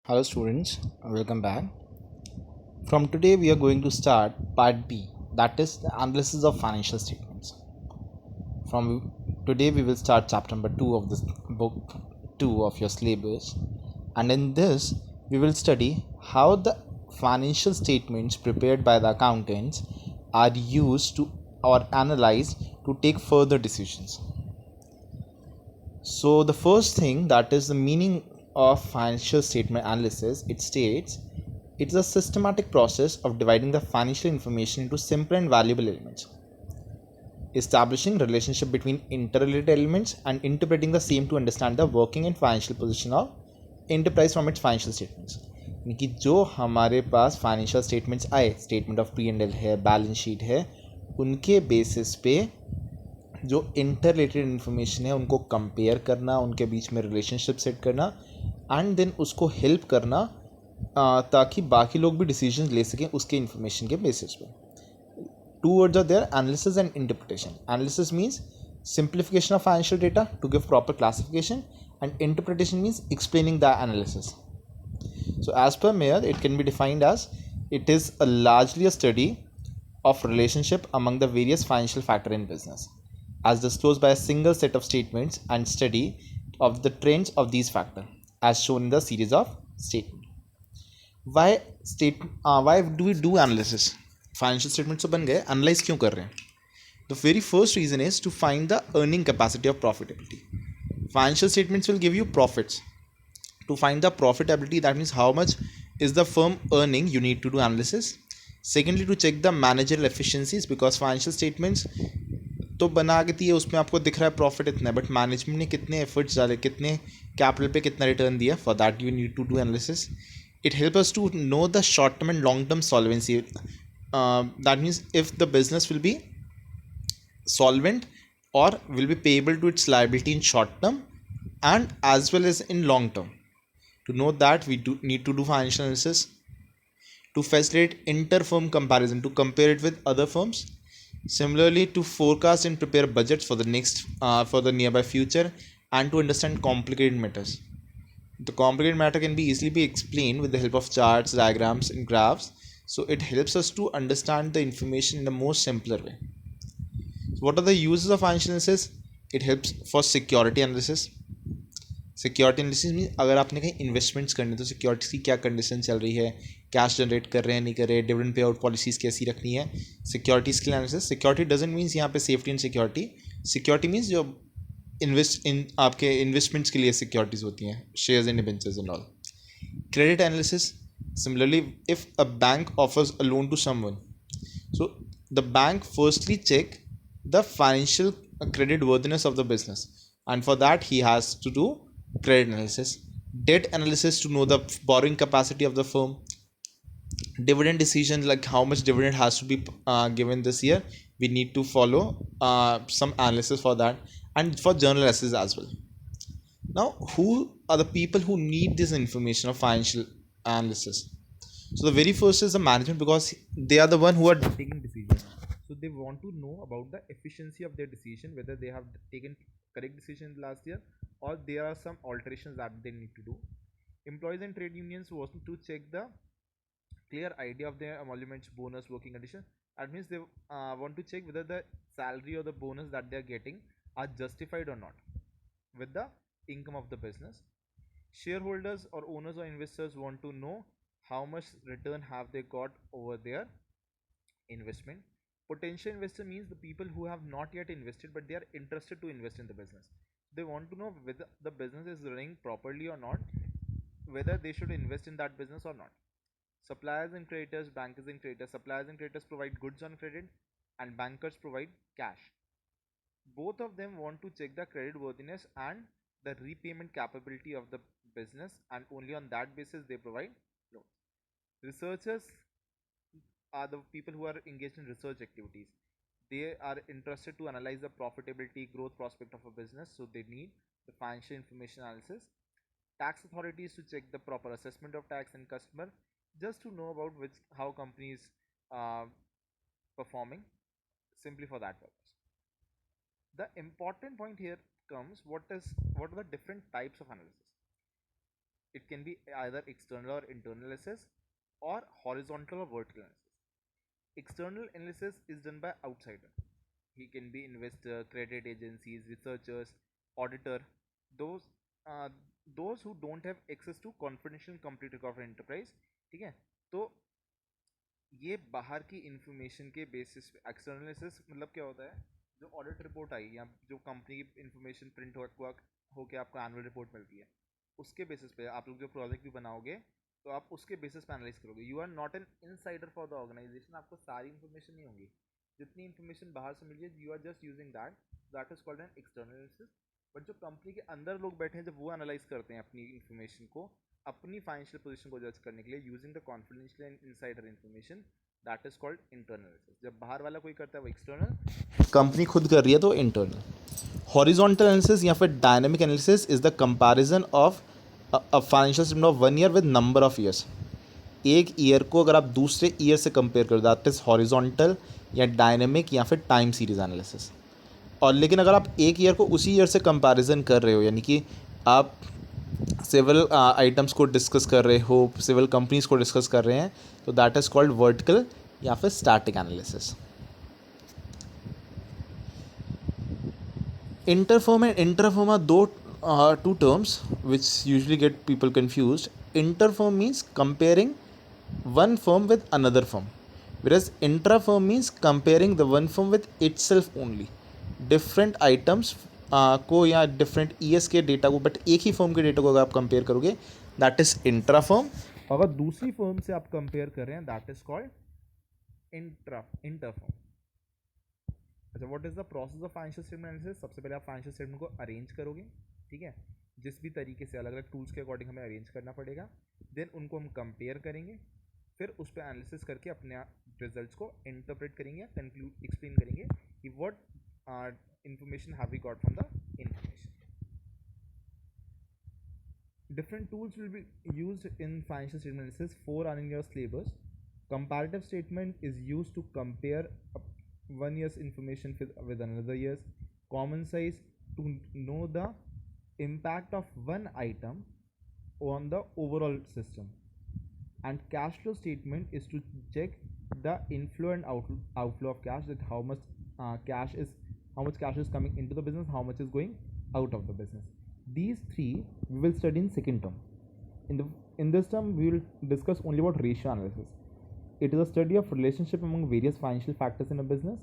Hello students, welcome back. From today we are going to start part B, that is the analysis of financial statements. From today we will start chapter number 2 of this book 2 of your syllabus, and in this we will study how the financial statements prepared by the accountants are used to or analyzed to take further decisions. So the first thing, that is the meaning of financial statement analysis, it states it's a systematic process of dividing the financial information into simple and valuable elements, establishing relationship between interrelated elements and interpreting the same to understand the working and financial position of enterprise from its financial statements. यानी कि जो हमारे पास financial statements आए, statement of P&L है, balance sheet है, उनके basis पे जो इंटर रिलेटेड इन्फॉर्मेशन है उनको कंपेयर करना, उनके बीच में रिलेशनशिप सेट करना एंड देन उसको हेल्प करना ताकि बाकी लोग भी डिसीजन ले सकें उसके इन्फॉर्मेशन के बेसिस पे. Two words are there: analysis and interpretation. Analysis means simplification of financial data to give proper classification, and interpretation means explaining the analysis. So as per Mayer, it can be defined as it is largely a study of relationship among the various financial factors in business, as disclosed by a single set of statements, and study of the trends of these factors as shown in the series of statements. Why do we do analysis? Financial statements तो बन गए, analyse क्यों कर रहे हैं? The very first reason is to find the earning capacity of profitability. Financial statements will give you profits. To find the profitability, that means how much is the firm earning, you need to do analysis. Secondly, to check the managerial efficiencies, because financial statements तो बना के दिए, उसमें आपको दिख रहा है profit इतना है, बट मैनेजमेंट ने कितने एफर्ट्स डाले, कितने कैपिटल पे कितना रिटर्न दिया, for that you need to do analysis. It helps us to know the short term and long term solvency. That means if the business will be solvent or will be payable to its liability in short term and as well as in long term. To know that, we do need to do financial analysis. To facilitate inter-firm comparison, to compare it with other firms. Similarly, to forecast and prepare budgets for the nearby future, and to understand complicated matters. The complicated matter can be easily be explained with the help of charts, diagrams, and graphs. So it helps us to understand the information in a more simpler way. So what are the uses of financial analysis? It helps for security analysis. Security analysis mean अगर आपने कहीं investments करने तो security की क्या condition चल रही है, कैश जनरेट कर रहे हैं नहीं कर रहे, डिविडेंड पे आउट पॉलिसीज़ कैसी रखनी है, सिक्योरिटीज़ के एनालिसिस. सिक्योरिटी डजंट मीन्स यहाँ पे safety and security. Security means जो आपके इन्वेस्टमेंट्स के लिए सिक्योरिटीज़ होती हैं, shares and debentures and all. Credit analysis. Similarly, if a bank offers a loan to someone, so the bank firstly check the financial credit worthiness of the business, and for that he has to do credit analysis. Debt analysis, to know the borrowing capacity of the firm. Dividend decision, like how much dividend has to be given this year, we need to follow some analysis for that, and for journal analysis as well. Now, who are the people who need this information of financial analysis? So the very first is the management, because they are the one who are taking decisions. So they want to know about the efficiency of their decision, whether they have taken correct decision last year or there are some alterations that they need to do. Employees and trade unions want to check the clear idea of their emoluments, bonus, working condition. That means they want to check whether the salary or the bonus that they are getting are justified or not with the income of the business. Shareholders or owners or investors want to know how much return have they got over their investment. Potential investor means the people who have not yet invested but they are interested to invest in the business. They want to know whether the business is running properly or not, whether they should invest in that business or not. Suppliers and creditors, bankers and creditors. Suppliers and creditors provide goods on credit and bankers provide cash. Both of them want to check the credit worthiness and the repayment capability of the business, and only on that basis they provide loans. Researchers are the people who are engaged in research activities. They are interested to analyze the profitability, growth prospect of a business, so they need the financial information analysis. Tax authorities to check the proper assessment of tax, and customer just to know about which how companies uh, performing, simply for that purpose. The important point here comes, what are the different types of analysis. It can be either external or internal analysis, or horizontal or vertical analysis. External analysis is done by outsider. He can be investor, credit agencies, researchers, auditor, those uh, those who don't have access to confidential and complete record of enterprise. ठीक है, तो ये बाहर की information के basis पे external analysis मतलब क्या होता है, जो ऑडिट रिपोर्ट आई या जो कंपनी की इंफॉर्मेशन प्रिंट हो के आपको एनुअल रिपोर्ट मिलती है, उसके बेसिस पे आप लोग जो प्रोजेक्ट भी बनाओगे तो आप उसके बेसिस पे एनालाइज करोगे. You are not an insider for the organisation. आपको सारी इन्फॉर्मेशन नहीं होगी, जितनी इन्फॉर्मेशन बाहर से मिली है you are just using that is called an external analysis. But जो कंपनी के अंदर लोग बैठे हैं जब वो एनालाइज करते हैं अपनी इन्फॉर्मेशन को, अपनी फाइनेंशियल पोजीशन को जज करने के लिए using the confidential and insider information, that is called internal analysis. जब बाहर वाला कोई करता है वो एक्सटर्नल, कंपनी खुद कर रही है तो इंटरनल. हॉरिजॉन्टल एनालिसिस या फिर dynamic analysis is the comparison of a financial statement of 1 year with number of years. एक ईयर को अगर आप दूसरे ईयर से कंपेयर करो, दैट इज हॉरिजॉन्टल या डायनामिक या फिर टाइम सीरीज एनालिसिस. और लेकिन अगर आप एक ईयर को उसी ईयर से कंपैरिजन कर रहे हो, यानी कि आप सिविल आइटम्स को डिस्कस कर रहे हो, सिविल कंपनीज को डिस्कस कर रहे हैं, तो दैट इज़ कॉल्ड वर्टिकल या फिर static analysis. Interfirm and intrafirm are दो two terms which usually get people confused. Interfirm means comparing one firm with another firm, whereas intrafirm means comparing the one firm with itself only. Different items को या different ES के data को, but एक ही firm के data को अगर आप compare करोगे दैट इज इंट्रा फर्म. अगर दूसरी फर्म से आप कंपेयर कर रहे हैं that is called inter firm. अच्छा, what is the process of financial statement analysis? सबसे पहले आप फाइनेंशियल स्टेटमेंट को अरेंज करोगे, ठीक है, जिस भी तरीके से अलग अलग टूल्स के अकॉर्डिंग हमें अरेंज करना पड़ेगा. देन उनको हम कंपेयर करेंगे, फिर उस पर एनालिसिस करके अपने रिजल्ट्स को इंटरप्रेट करेंगे, कंक्लूड एक्सप्लेन करेंगे कि what information have we got from the information. Different tools will be used in financial statement analysis. 4 are in your syllabus. Comparative statement is used to compare one year's information with another year's. Common size to know the impact of one item on the overall system. And cash flow statement is to check the inflow and outflow of cash, that how much cash is coming into the business, how much is going out of the business. These three we will study in second term. In this term we will discuss only about ratio analysis. It is a study of relationship among various financial factors in a business.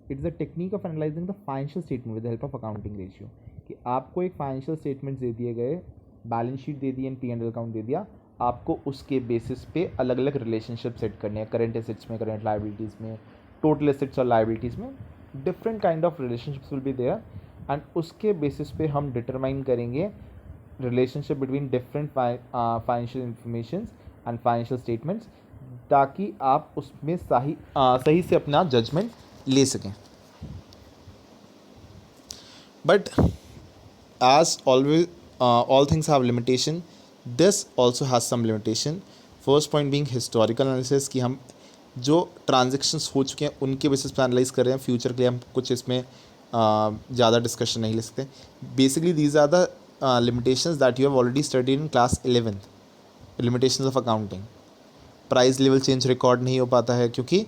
It is a technique of analyzing the financial statement with the help of accounting ratio. कि आपको एक financial statement दे दिए गए, balance sheet दे दी and P&L account दे दिया, आपको उसके बेसिस पे अलग अलग रिलेशनशिप सेट करने हैं. करेंट एसेट्स में, करेंट लाइबिलिटीज़ में, टोटल एसेट्स और लाइबिलिटीज़ में different kind of relationships will be there, and उसके बेसिस पे हम डिटरमाइन करेंगे relationship between different financial information and financial statements, ताकि आप उसमें सही से अपना जजमेंट ले सकें. But as always, all things have limitation. This also has some limitation. First point being historical analysis, कि हम जो ट्रांजेक्शन्स हो चुके हैं उनके बेसिस पे एनालाइज कर रहे हैं. फ्यूचर के लिए हम कुछ इसमें ज़्यादा डिस्कशन नहीं ले सकते. Basically these are the limitations that you have already studied in class 11th. limitations of accounting. Price level change record नहीं हो पाता है क्योंकि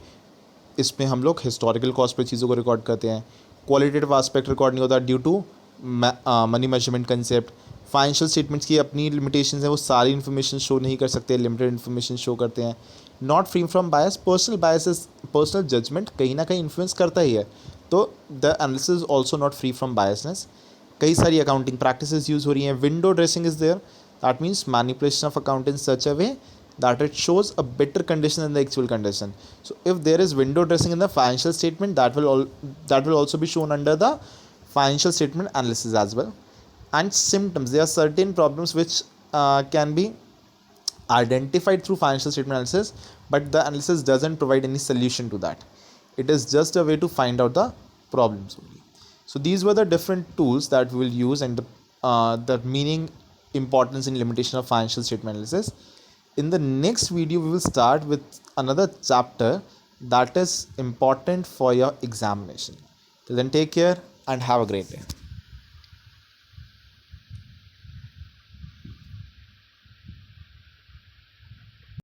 इसमें हम लोग हिस्टोरिकल कॉस्ट पे चीज़ों को रिकॉर्ड करते हैं. क्वालिटेटिव आस्पेक्ट रिकॉर्ड नहीं होता due to money measurement concept. Financial statements की अपनी लिमिटेशंस हैं, वो सारी इन्फॉर्मेशन शो नहीं कर सकते, लिमिटेड इन्फॉर्मेशन शो करते हैं. Not free from bias. Personal biases, personal judgement कहीं ना कहीं इन्फ्लुएंस करता ही है, तो the analysis is also not free from biasness. कई सारी अकाउंटिंग प्रैक्टिसेस यूज़ हो रही हैं. Window dressing is there, that means manipulation of account in such a way that it shows a better condition than the actual condition. So if there is window dressing in the financial statement, that will also be shown under the financial statement analysis as well. And symptoms, there are certain problems which can be identified through financial statement analysis, but the analysis doesn't provide any solution to that. It is just a way to find out the problems only. So these were the different tools that we will use, and the meaning, importance and limitation of financial statement analysis. In the next video, we will start with another chapter that is important for your examination. Till then, take care and have a great day.